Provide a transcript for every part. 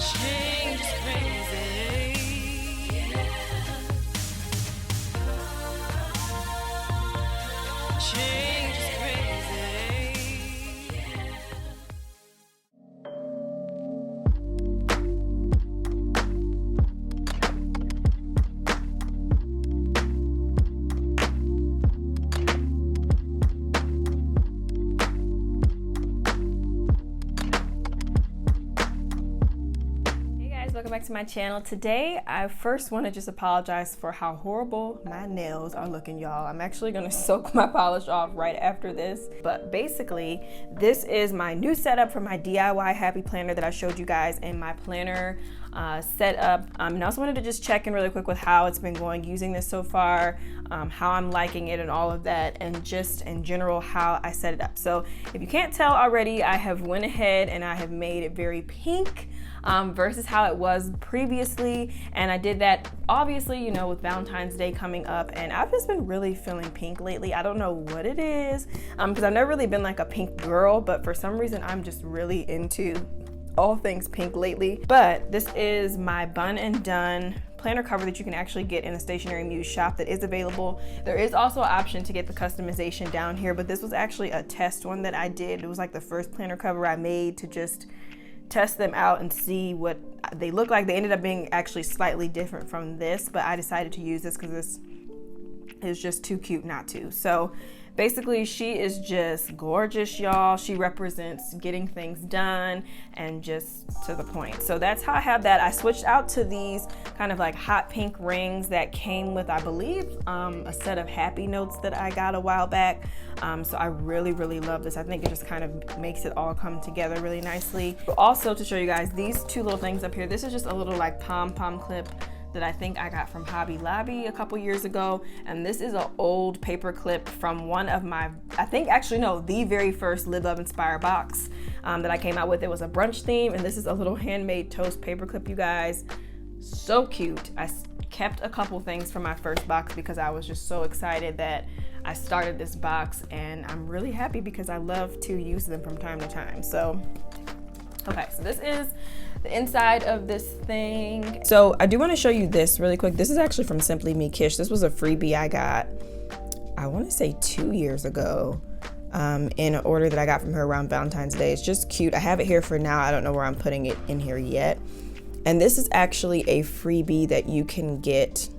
Change is crazy. Change is crazy. Welcome back to my channel. Today I first want to just apologize for how horrible my nails are looking, y'all. I'm actually going to soak my polish off right after this, but basically this is my new setup for my DIY happy planner that I showed you guys in my planner setup. And I also wanted to just check in really quick with how it's been going using this so far, how I'm liking it and all of that, and just in general how I set it up. So if you can't tell already, I have went ahead and I have made it very pink versus how it was previously, and I did that obviously, you know, with Valentine's Day coming up, and I've just been really feeling pink lately. I don't know what it is, because I've never really been like a pink girl, but for some reason I'm just really into all things pink lately. But this is my Bun and Done planner cover that you can actually get in the Stationery Muse shop that is available. There is also an option to get the customization down here, but this was actually a test one that I did. It was like the first planner cover I made to just test them out and see what they look like. They ended up being actually slightly different from this, but I decided to use this because this is just too cute not to. So basically she is just gorgeous, y'all. She represents getting things done and just to the point. So that's how I have that. I switched out to these kind of like hot pink rings that came with, I believe, a set of happy notes that I got a while back. So I really love this. I think it just kind of makes it all come together really nicely. Also, to show you guys these two little things up here, this is just a little like pom-pom clip that I think I got from Hobby Lobby a couple years ago, and this is an old paper clip from one of my, I think actually no, the very first Live Love Inspire box that I came out with. It was a brunch theme, and this is a little handmade toast paper clip, you guys. So cute. I kept a couple things from my first box because I was just so excited that I started this box, and I'm really happy because I love to use them from time to time. So okay, so this is the inside of this thing. So I do want to show you this really quick. This is actually from Simply Me Kish. This was a freebie I got, I want to say 2 years ago, in an order that I got from her around Valentine's Day. It's just cute. I have it here for now. I don't know where I'm putting it in here yet. And this is actually a freebie that you can get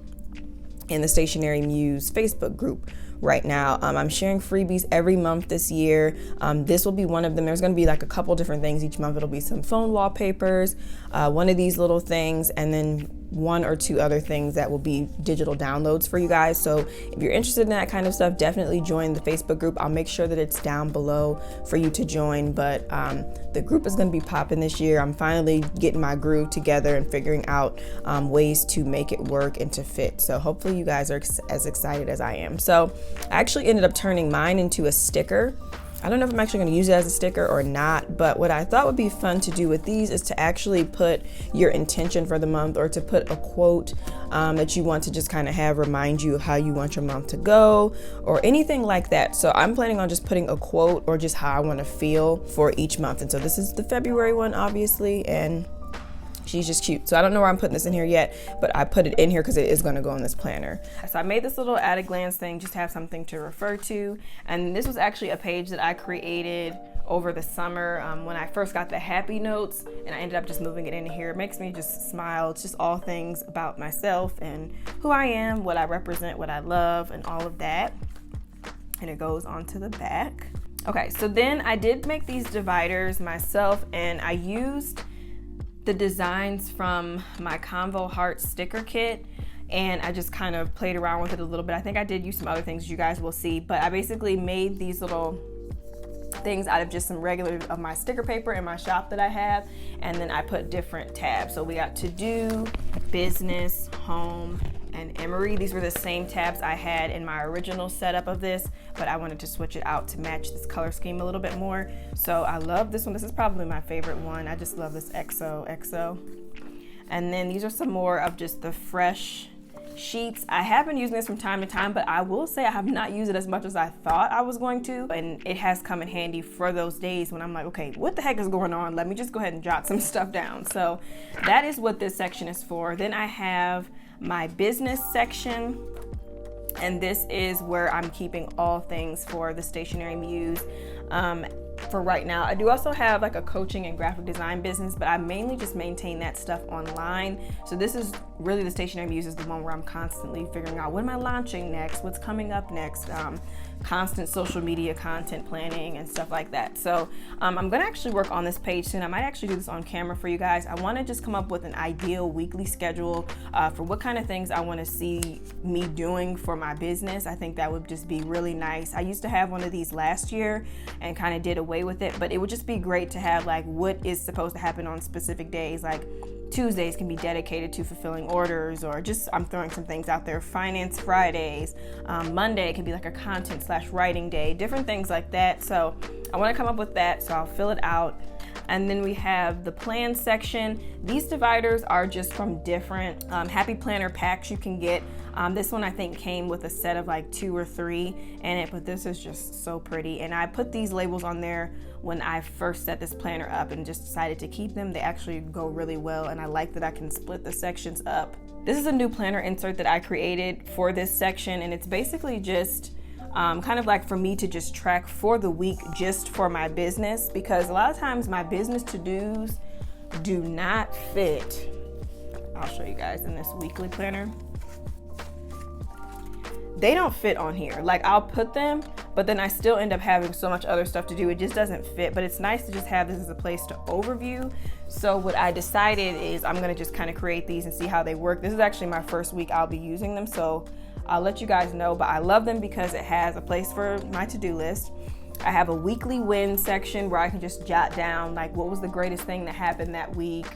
in the Stationery Muse Facebook group right now. I'm sharing freebies every month this year. This will be one of them. There's going to be like a couple different things each month. It'll be some phone wallpapers, one of these little things, and then one or two other things that will be digital downloads for you guys. So if you're interested in that kind of stuff, definitely join the Facebook group. I'll make sure that it's down below for you to join, but the group is going to be popping this year. I'm finally getting my groove together and figuring out ways to make it work and to fit. So hopefully you guys are as excited as I am. So I actually ended up turning mine into a sticker. I don't know if I'm actually going to use it as a sticker or not, but what I thought would be fun to do with these is to actually put your intention for the month, or to put a quote that you want to just kind of have remind you of how you want your month to go, or anything like that. So I'm planning on just putting a quote or just how I want to feel for each month. And so this is the February one, obviously, and she's just cute. So I don't know where I'm putting this in here yet, but I put it in here because it is going to go in this planner. So I made this little at a glance thing just to have something to refer to. And this was actually a page that I created over the summer when I first got the happy notes, and I ended up just moving it in here. It makes me just smile. It's just all things about myself and who I am, what I represent, what I love, and all of that. And it goes onto the back. Okay, so then I did make these dividers myself, and I used the designs from my Convo Heart sticker kit, and I just kind of played around with it a little bit. I think I did use some other things you guys will see, but I basically made these little things out of just some regular of my sticker paper in my shop that I have, and then I put different tabs. So we got to do, business, home, and Emory. These were the same tabs I had in my original setup of this, but I wanted to switch it out to match this color scheme a little bit more. So I love this one. This is probably my favorite one. I just love this XO. And then these are some more of just the fresh sheets. I have been using this from time to time, but I will say I have not used it as much as I thought I was going to. And it has come in handy for those days when I'm like, okay, what the heck is going on? Let me just go ahead and jot some stuff down. So that is what this section is for. Then I have my business section. And this is where I'm keeping all things for the Stationery Muse. For right now, I do also have like a coaching and graphic design business, but I mainly just maintain that stuff online. So this is really the Stationery Muse is the one where I'm constantly figuring out what am I launching next, what's coming up next, constant social media content planning and stuff like that. So I'm gonna actually work on this page soon. I might actually do this on camera for you guys. I wanna just come up with an ideal weekly schedule for what kind of things I wanna see me doing for my business. I think that would just be really nice. I used to have one of these last year and kind of did away with it, but it would just be great to have like what is supposed to happen on specific days. Like Tuesdays can be dedicated to fulfilling orders, or just I'm throwing some things out there, finance Fridays. Monday can be like a content/writing day, different things like that. So I want to come up with that, so I'll fill it out. And then we have the plan section. These dividers are just from different Happy Planner packs you can get. This one I think came with a set of like 2 or 3 in it, but this is just so pretty. And I put these labels on there when I first set this planner up and just decided to keep them. They actually go really well, and I like that I can split the sections up. This is a new planner insert that I created for this section, and it's basically just kind of like for me to just track for the week just for my business, because a lot of times my business to-dos do not fit. I'll show you guys in this weekly planner. They don't fit on here. Like I'll put them, but then I still end up having so much other stuff to do. It just doesn't fit, but it's nice to just have this as a place to overview. So what I decided is I'm gonna just kind of create these and see how they work. This is actually my first week I'll be using them, so I'll let you guys know, but I love them because it has a place for my to-do list. I have a weekly win section where I can just jot down like what was the greatest thing that happened that week,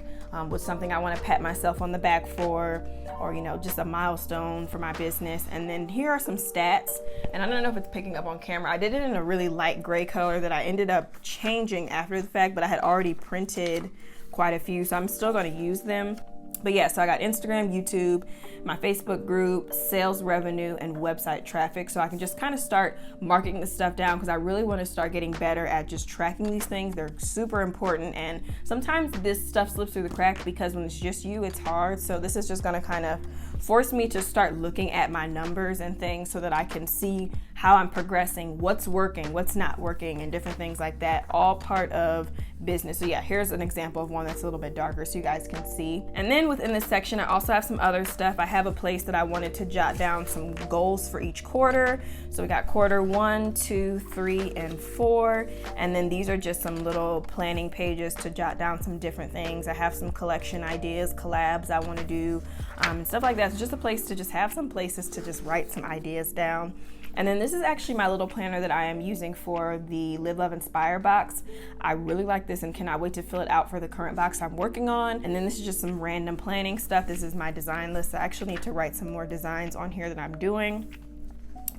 what's something I want to pat myself on the back for, or you know, just a milestone for my business. And then here are some stats, and I don't know if it's picking up on camera. I did it in a really light gray color that I ended up changing after the fact, but I had already printed quite a few, so I'm still going to use them. But yeah, so I got Instagram, YouTube, my Facebook group, sales revenue, and website traffic. So I can just kind of start marking this stuff down because I really want to start getting better at just tracking these things. They're super important, and sometimes this stuff slips through the crack because when it's just you, it's hard. So this is just going to kind of force me to start looking at my numbers and things so that I can see how I'm progressing, what's working, what's not working, and different things like that, all part of business. So yeah, here's an example of one that's a little bit darker so you guys can see. And then within this section, I also have some other stuff. I have a place that I wanted to jot down some goals for each quarter. So we got quarter 1, 2, 3, and 4. And then these are just some little planning pages to jot down some different things. I have some collection ideas, collabs I want to do, and stuff like that. It's just a place to just have some places to just write some ideas down. And then this is actually my little planner that I am using for the Live, Love, Inspire box. I really like this and cannot wait to fill it out for the current box I'm working on. And then this is just some random planning stuff. This is my design list. I actually need to write some more designs on here that I'm doing.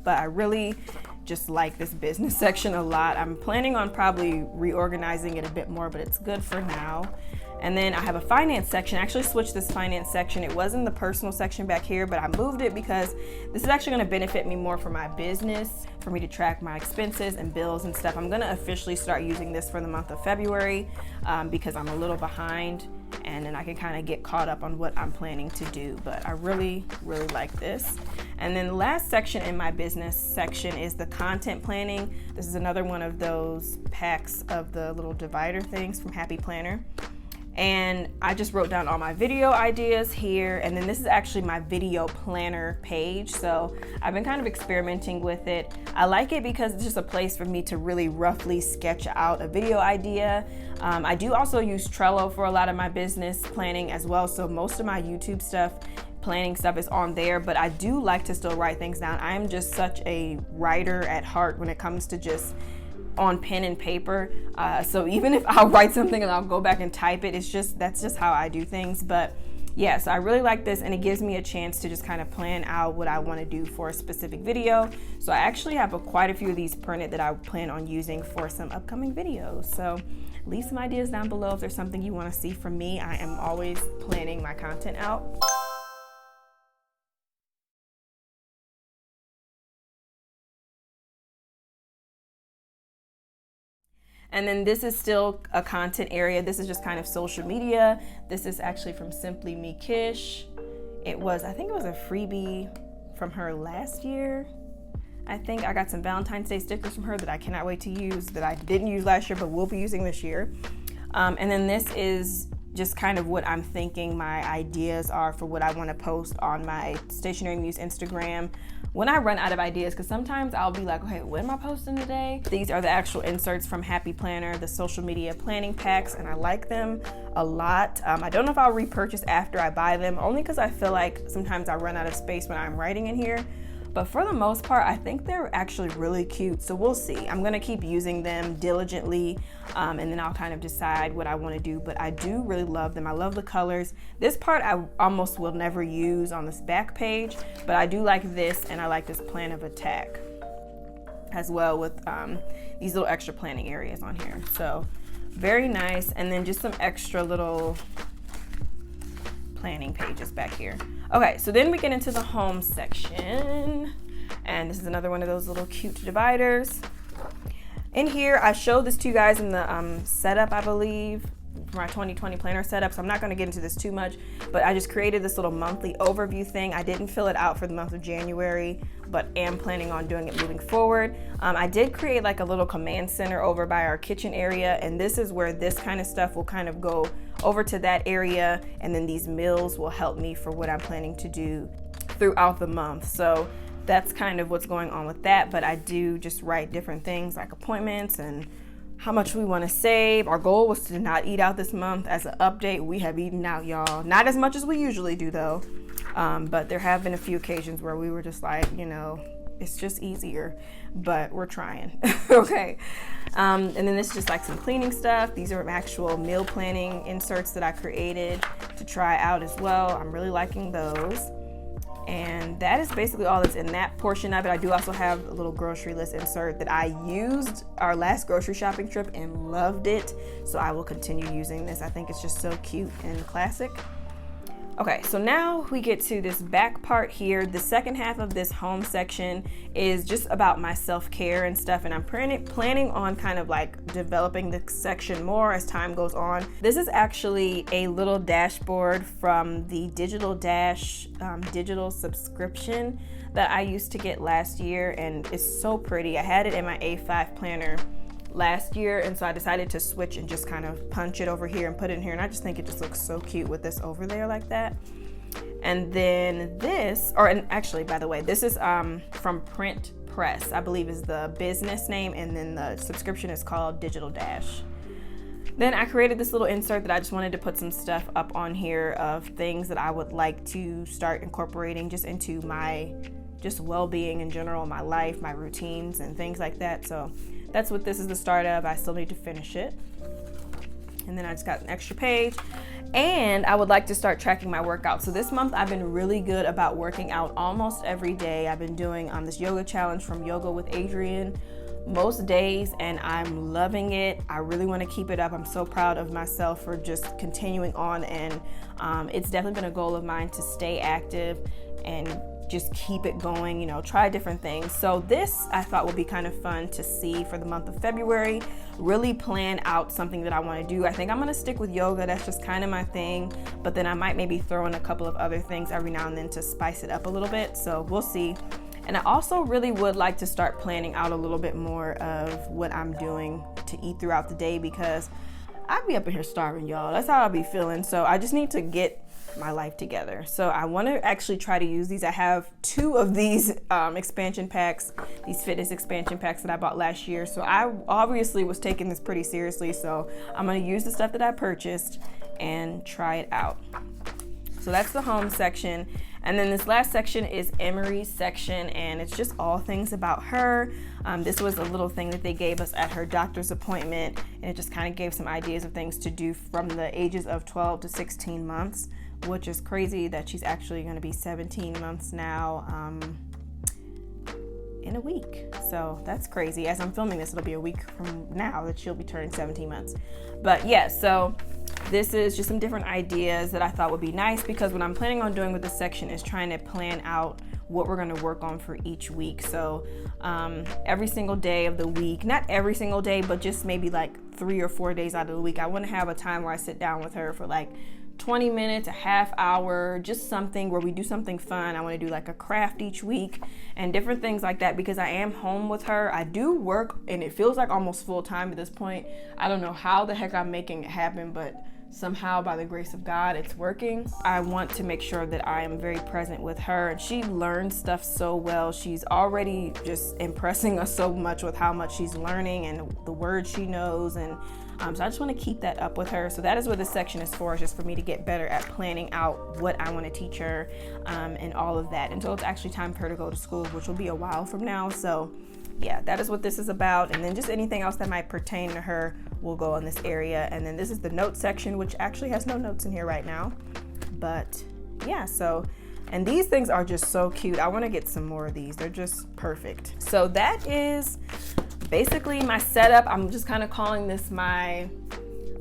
But I really just like this business section a lot. I'm planning on probably reorganizing it a bit more, but it's good for now. And then I have a finance section. I actually switched this finance section. It was in the personal section back here, but I moved it because this is actually gonna benefit me more for my business, for me to track my expenses and bills and stuff. I'm gonna officially start using this for the month of February because I'm a little behind, and then I can kind of get caught up on what I'm planning to do. But I really, really like this. And then the last section in my business section is the content planning. This is another one of those packs of the little divider things from Happy Planner. And I just wrote down all my video ideas here, and then this is actually my video planner page. So I've been kind of experimenting with it. I like it because it's just a place for me to really roughly sketch out a video idea. I do also use Trello for a lot of my business planning as well, so most of my YouTube stuff, planning stuff is on there, but I do like to still write things down. I am just such a writer at heart when it comes to just on pen and paper, so even if I'll write something and I'll go back and type it, that's just how I do things. But yeah, so I really like this, and it gives me a chance to just kind of plan out what I want to do for a specific video. So I actually have quite a few of these printed that I plan on using for some upcoming videos. So leave some ideas down below if there's something you want to see from me. I am always planning my content out. And then this is still a content area. This is just kind of social media. This is actually from Simply Me Kish. I think it was a freebie from her last year. I think I got some Valentine's Day stickers from her that I cannot wait to use, that I didn't use last year, but will be using this year. And then this is just kind of what I'm thinking my ideas are for what I want to post on my Stationery Muse Instagram when I run out of ideas, because sometimes I'll be like, okay, what am I posting today? These are the actual inserts from Happy Planner, the social media planning packs, and I like them a lot. I don't know if I'll repurchase after I buy them, only because I feel like sometimes I run out of space when I'm writing in here. But for the most part, I think they're actually really cute. So we'll see. I'm gonna keep using them diligently, and then I'll kind of decide what I wanna do. But I do really love them. I love the colors. This part I almost will never use on this back page, but I do like this, and I like this plan of attack as well with these little extra planning areas on here. So very nice. And then just some extra little planning pages back here. Okay, so then we get into the home section, and this is another one of those little cute dividers. In here, I showed this to you guys in the setup, I believe, for my 2020 planner setup, so I'm not gonna get into this too much, but I just created this little monthly overview thing. I didn't fill it out for the month of January, but am planning on doing it moving forward. I did create like a little command center over by our kitchen area, and this is where this kind of stuff will kind of go over to that area, and then these mills will help me for what I'm planning to do throughout the month. So that's kind of what's going on with that, but I do just write different things like appointments and how much we want to save. Our goal was to not eat out this month. As an update, we have eaten out, y'all. Not as much as we usually do though, but there have been a few occasions where we were just like, you know, it's just easier, but we're trying. Okay. And then this is just like some cleaning stuff. These are actual meal planning inserts that I created to try out as well. I'm really liking those. And that is basically all that's in that portion of it. I do also have a little grocery list insert that I used our last grocery shopping trip and loved it. So I will continue using this. I think it's just so cute and classic. Okay, so now we get to this back part here. The second half of this home section is just about my self-care and stuff, and I'm planning on kind of like developing this section more as time goes on. This is actually a little dashboard from the Digital Dash digital subscription that I used to get last year, and it's so pretty. I had it in my A5 planner last year, and so I decided to switch and just kind of punch it over here and put it in here, and I just think it just looks so cute with this over there like that. And then this, and actually, by the way, this is from Print Press, I believe is the business name, and then the subscription is called Digital Dash. Then I created this little insert that I just wanted to put some stuff up on here of things that I would like to start incorporating just into my just well-being in general, my life, my routines, and things like that. So that's what this is the start of. I still need to finish it. And then I just got an extra page. And I would like to start tracking my workouts. So this month I've been really good about working out almost every day. I've been doing this yoga challenge from Yoga with Adrian most days, and I'm loving it. I really want to keep it up. I'm so proud of myself for just continuing on, and it's definitely been a goal of mine to stay active and just keep it going, you know, try different things. So this I thought would be kind of fun to see for the month of February, really plan out something that I want to do. I think I'm going to stick with yoga. That's just kind of my thing, but then I might maybe throw in a couple of other things every now and then to spice it up a little bit. So we'll see. And I also really would like to start planning out a little bit more of what I'm doing to eat throughout the day, because I'd be up in here starving, y'all. That's how I'll be feeling. So I just need to get my life together. So I want to actually try to use these. I have 2 of these expansion packs, these fitness expansion packs that I bought last year. So I obviously was taking this pretty seriously. So I'm going to use the stuff that I purchased and try it out. So that's the home section. And then this last section is Emory's section, and it's just all things about her. This was a little thing that they gave us at her doctor's appointment, and it just kind of gave some ideas of things to do from the ages of 12 to 16 months, which is crazy that she's actually going to be 17 months now in a week. So that's crazy. As I'm filming this, it'll be a week from now that she'll be turning 17 months. But yeah, so this is just some different ideas that I thought would be nice, because what I'm planning on doing with this section is trying to plan out what we're going to work on for each week. So every single day of the week, not every single day, but just maybe like 3 or 4 days out of the week, I want to have a time where I sit down with her for like 20 minutes, a half hour, just something where we do something fun. I want to do like a craft each week and different things like that, because I am home with her. I do work and it feels like almost full time at this point. I don't know how the heck I'm making it happen, but somehow by the grace of God, it's working. I want to make sure that I am very present with her, and she learns stuff so well. She's already just impressing us so much with how much she's learning and the words she knows, and so I just want to keep that up with her. So that is what this section is for, just for me to get better at planning out what I want to teach her and all of that until it's actually time for her to go to school, which will be a while from now. So yeah, that is what this is about. And then just anything else that might pertain to her will go in this area. And then this is the notes section, which actually has no notes in here right now. But yeah, so, and these things are just so cute. I want to get some more of these. They're just perfect. So that is basically my setup. I'm just kind of calling this my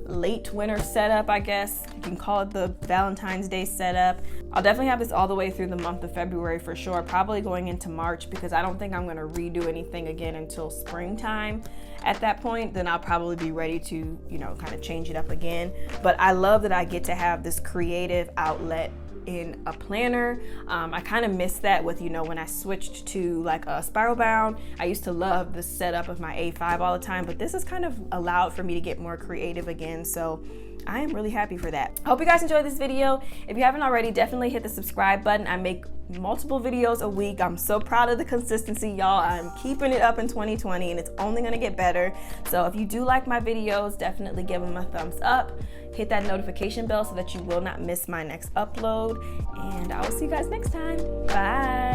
late winter setup, I guess. You can call it the Valentine's Day setup. I'll definitely have this all the way through the month of February for sure, probably going into March, because I don't think I'm going to redo anything again until springtime. At that point, then I'll probably be ready to, you know, kind of change it up again. But I love that I get to have this creative outlet in a planner. I kind of missed that with, you know, when I switched to like a spiral bound. I used to love the setup of my A5 all the time, but this has kind of allowed for me to get more creative again. So I am really happy for that. I hope you guys enjoyed this video. If you haven't already, definitely hit the subscribe button. I make multiple videos a week. I'm so proud of the consistency, y'all. I'm keeping it up in 2020 and it's only gonna get better. So if you do like my videos, definitely give them a thumbs up. Hit that notification bell so that you will not miss my next upload. And I will see you guys next time. Bye.